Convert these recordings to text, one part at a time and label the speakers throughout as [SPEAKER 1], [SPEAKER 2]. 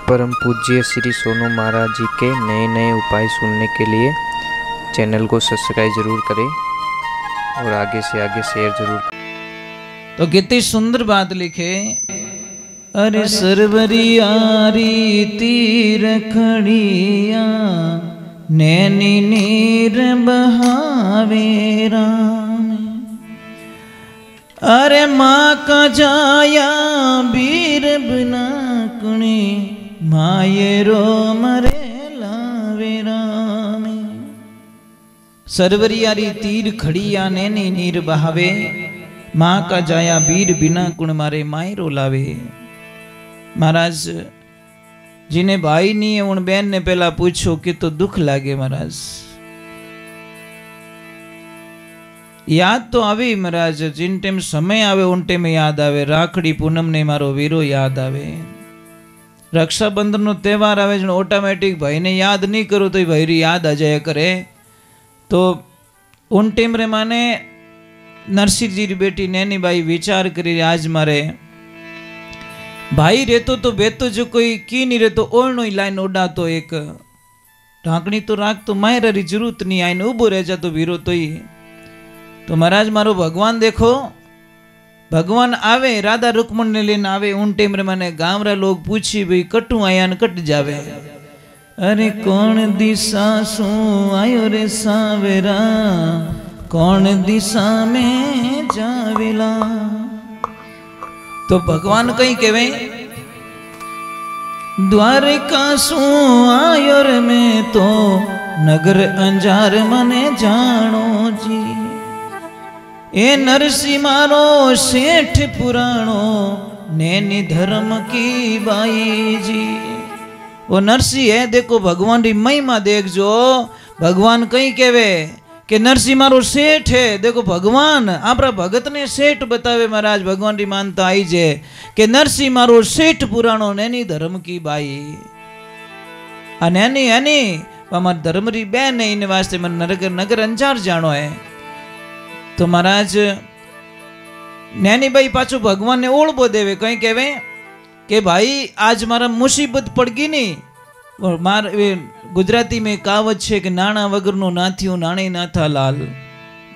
[SPEAKER 1] परम पूज्य श्री सोनू महाराज जी के नए नए उपाय सुनने के लिए चैनल को सब्सक्राइब जरूर करें और आगे से आगे शेयर जरूर करें।
[SPEAKER 2] तो कितनी सुंदर बात लिखे, अरे सरवरियारी तीर खड़िया नैनी नीर बहावे राम, अरे माँ का जाया वीर बिना कुणी माये रो मरे लावे राम। सरवरियारी तीर खड़िया नैनी नीर बहावे, माँ का जाया वीर बिना कुण मारे माए रो लावे। महाराज जी ने भाई नहीं है, उन बहन ने पहला पूछो कि तो दुख लागे महाराज। याद तो आवे महाराज, जिन टाइम समय आवे उन टाइम याद आवे। राखड़ी पूनम ने मारो वीरो याद आवे, रक्षाबंधन नो तहेवार आवे जो ऑटोमेटिक भाई ने याद नहीं करो तो भाई याद आ जाए करे। तो उन टाइम रे माने नरसिंह जी री बेटी नैनी बाई विचार करी आज मारे भाई रहतो तो बेतो जो कोई की नहीं रहतो ओळनो ही लाइन ओडा तो एक ढांकनी तो राख तो मायर री जरूरत नहीं आईने उबो रह जा तो वीरो तो ही। तो महाराज मारो भगवान देखो, भगवान आवे राधा रुक्मण ने लेने आवे उन टाइम रे माने गांव रा लोग पूछी भाई कटू आया न कट जावे। अरे कौन दिशा सु आयो रे सावेरा, कौन दिशा में जावेला। तो भगवान कहीं कहवे द्वारिका सु आयो रे मैं तो नगर अंजार मने जानो जी। ए नरसी मारो सेठ पुराणो नैनी धर्म की बाई जी। वो नरसी है देखो भगवान री महिमा देखजो। भगवान कहीं कहवे कि नरसी मारो सेठ है। देखो भगवान आपरा भगत ने सेठ बतावे महाराज, भगवान री मानता आई जे कि नरसी मारो सेठ पुराणो नैनी धर्म की बाई। आ नैनी है नी हमार धर्म री बहन है, इन वास्ते मन नगर अंजार जानो है। तो महाराज नैनी भाई पाछो भगवान ने ओळबो देवे, कहीं कहवे कि भाई आज मारा मुसीबत पड़ गई नहीं। और मार गुजराती में कहावत है कि नाणा वगरनो नाथ्यो नाणे नाथा लाल।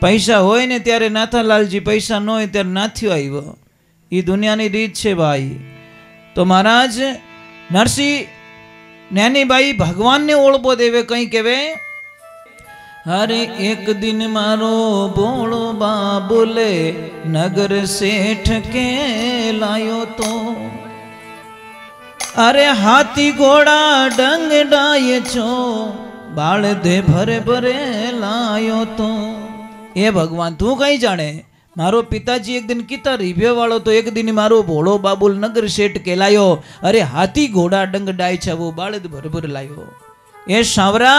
[SPEAKER 2] पैसा होय ने त्यारे नाथा लाल जी, पैसा न होय त्यारे नाथ्यो आव्यो। ये दुनिया नी रीत छे भाई। तो महाराज नरसिंह नैनी भाई भगवान ने ओळबो देवे, कहीं कहवे हरे एक दिन मारो बोलो बाबुले नगर सेठ के लायो तो। अरे हाथी घोड़ा डंग डाये छो बाल दे भरे भरे लायो तो। ये भगवान तू कहीं जाने, मारो पिताजी एक दिन किता रिव्यो वालो तो एक दिन मारो भोलो बाबुल नगर सेठ के लायो। अरे हाथी घोड़ा डंग डाय छा वो बाल दे भरे भरे लायो। ये सावरा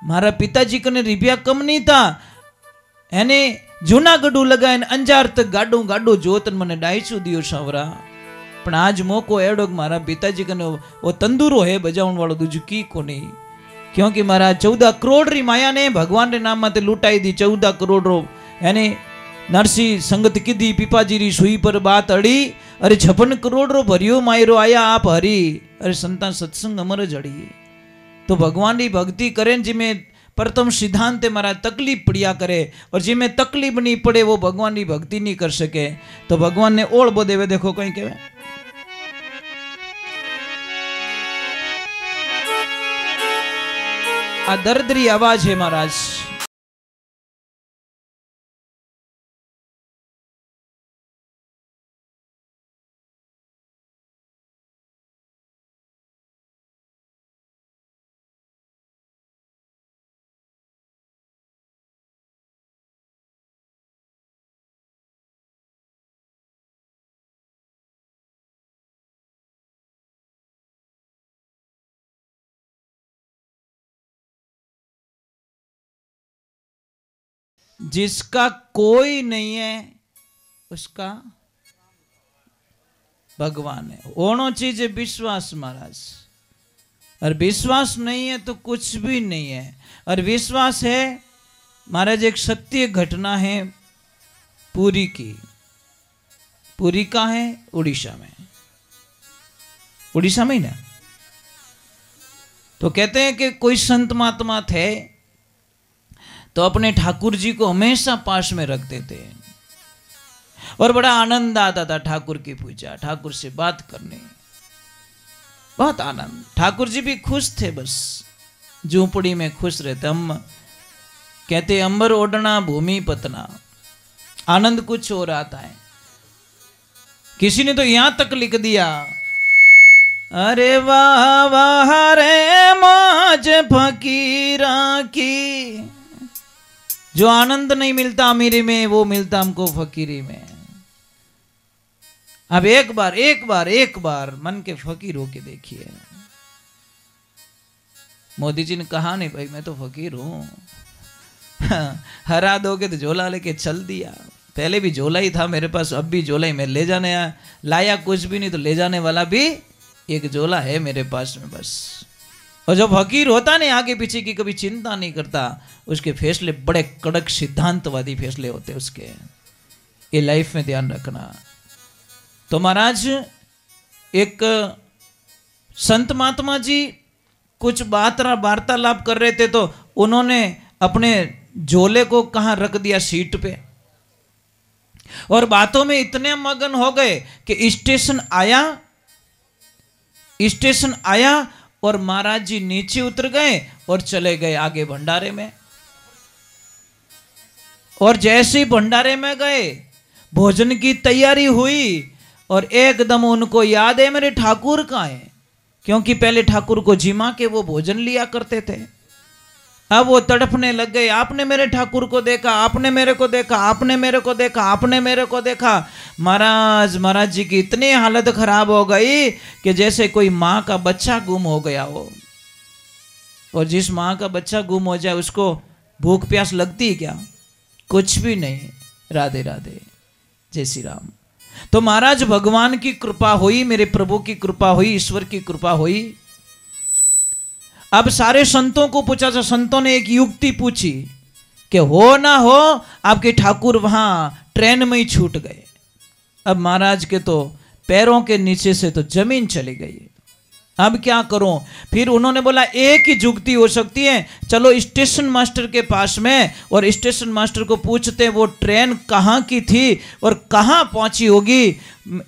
[SPEAKER 2] मारा पिताजी कने रिव्या कम नहीं था, एने जूनागढ़ लगाए अंजार तक गाडो गाडो जोतन मने डायचू दियो सावरा। पण आज मौको एडो मारा पिताजी कने वो तंदूरो है बजावन वालो दूजू की को नहीं। क्योंकि मारा 14 करोड़ री माया ने भगवान रे नाम माते लूटाई दी। 14 करोड़ रो यानी नरसिंह संगत कीधी पिपाजी री सुई पर बात अड़ी। अरे 56 करोड़ रो भरियो मायरो आया आप हरी। अरे संतान सत्संग अमर जड़ी। तो भगवान की भक्ति करें जिमें प्रथम सिद्धांत मारा तकलीफ पड़िया करे, और जिमें तकलीफ नहीं पड़े वो भगवान की भक्ति नहीं कर सके। तो भगवान ने ओळबो देवे, देखो कहीं कहवे आ दर्दरी आवाज है महाराज। जिसका कोई नहीं है उसका भगवान है। ओनो चीज है विश्वास महाराज, और विश्वास नहीं है तो कुछ भी नहीं है। और विश्वास है महाराज, एक सत्य घटना है पुरी की। पुरी का है उड़ीसा में, उड़ीसा में ही ना, तो कहते हैं कि कोई संत महात्मा थे तो अपने ठाकुर जी को हमेशा पास में रखते थे और बड़ा आनंद आता था ठाकुर की पूजा, ठाकुर से बात करने, बहुत आनंद। ठाकुर जी भी खुश थे, बस झूंपड़ी में खुश रहते। हम कहते अंबर ओढ़ना भूमि पतना, आनंद कुछ और आता है। किसी ने तो यहां तक लिख दिया, अरे वाह वाह रे मौज फकीरा की, जो आनंद नहीं मिलता अमीरी में वो मिलता हमको फकीरी में। अब एक बार मन के फकीर होके देखिए। मोदी जी ने कहा नहीं भाई मैं तो फकीर हूं, हरा दोगे तो झोला लेके चल दिया। पहले भी झोला ही था मेरे पास, अब भी झोला ही, मैं ले जाने लाया कुछ भी नहीं तो ले जाने वाला भी एक झोला है मेरे पास में बस। और जो फकीर होता नहीं, आगे पीछे की कभी चिंता नहीं करता, उसके फैसले बड़े कड़क सिद्धांतवादी फैसले होते उसके। ये लाइफ में ध्यान रखना। तो महाराज एक संत महात्मा जी कुछ वार्तालाप कर रहे थे, तो उन्होंने अपने झोले को कहाँ रख दिया, सीट पे, और बातों में इतने मगन हो गए कि स्टेशन आया और महाराज जी नीचे उतर गए और चले गए आगे भंडारे में। और जैसे ही भंडारे में गए, भोजन की तैयारी हुई और एकदम उनको याद है मेरे ठाकुर कहाँ है, क्योंकि पहले ठाकुर को जिमा के वो भोजन लिया करते थे। अब वो तड़पने लग गए, आपने मेरे ठाकुर को देखा, आपने मेरे को देखा, आपने मेरे को देखा, आपने मेरे को देखा। महाराज जी की इतनी हालत खराब हो गई कि जैसे कोई माँ का बच्चा गुम हो गया हो। और जिस माँ का बच्चा गुम हो जाए उसको भूख प्यास लगती है क्या? कुछ भी नहीं। राधे राधे, जय श्री राम। तो महाराज भगवान की कृपा हुई, मेरे प्रभु की कृपा हुई, ईश्वर की कृपा हुई। अब सारे संतों को पूछा, तो संतों ने एक युक्ति पूछी कि हो ना हो आपके ठाकुर वहां ट्रेन में ही छूट गए। अब महाराज के तो पैरों के नीचे से तो जमीन चली गई, अब क्या करूं? फिर उन्होंने बोला एक ही युक्ति हो सकती है, चलो स्टेशन मास्टर के पास में, और स्टेशन मास्टर को पूछते वो ट्रेन कहाँ की थी और कहाँ पहुंची होगी।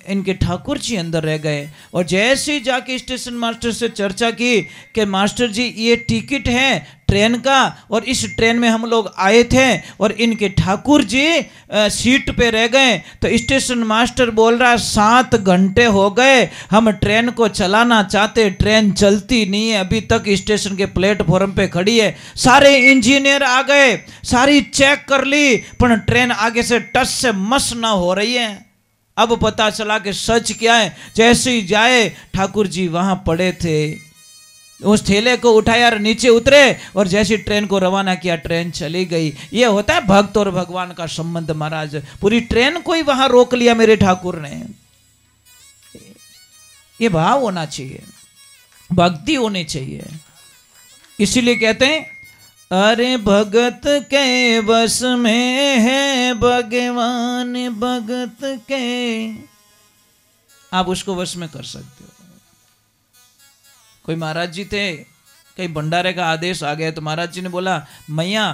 [SPEAKER 2] इनके ठाकुर जी अंदर रह गए और जैसे ही जाके स्टेशन मास्टर से चर्चा की कि मास्टर जी ये टिकट है ट्रेन का और इस ट्रेन में हम लोग आए थे और इनके ठाकुर जी सीट पे रह गए। तो स्टेशन मास्टर बोल रहा है 7 घंटे हो गए हम ट्रेन को चलाना चाहते, ट्रेन चलती नहीं है, अभी तक स्टेशन के प्लेटफॉर्म पे खड़ी है। सारे इंजीनियर आ गए, सारी चेक कर ली, पर ट्रेन आगे से टस से मस ना हो रही है। अब पता चला कि सच क्या है। जैसे ही जाए ठाकुर जी वहां पड़े थे, उस ठेले को उठाया और नीचे उतरे और जैसे ट्रेन को रवाना किया ट्रेन चली गई। ये होता है भक्त और भगवान का संबंध। महाराज पूरी ट्रेन को ही वहां रोक लिया मेरे ठाकुर ने। ये भाव होना चाहिए, भक्ति होनी चाहिए। इसीलिए कहते हैं अरे भगत के बस में है भगवान, भगत के। आप उसको वश में कर सकते हो। कोई महाराज जी थे, कहीं भंडारे का आदेश आ गया तो महाराज जी ने बोला मैया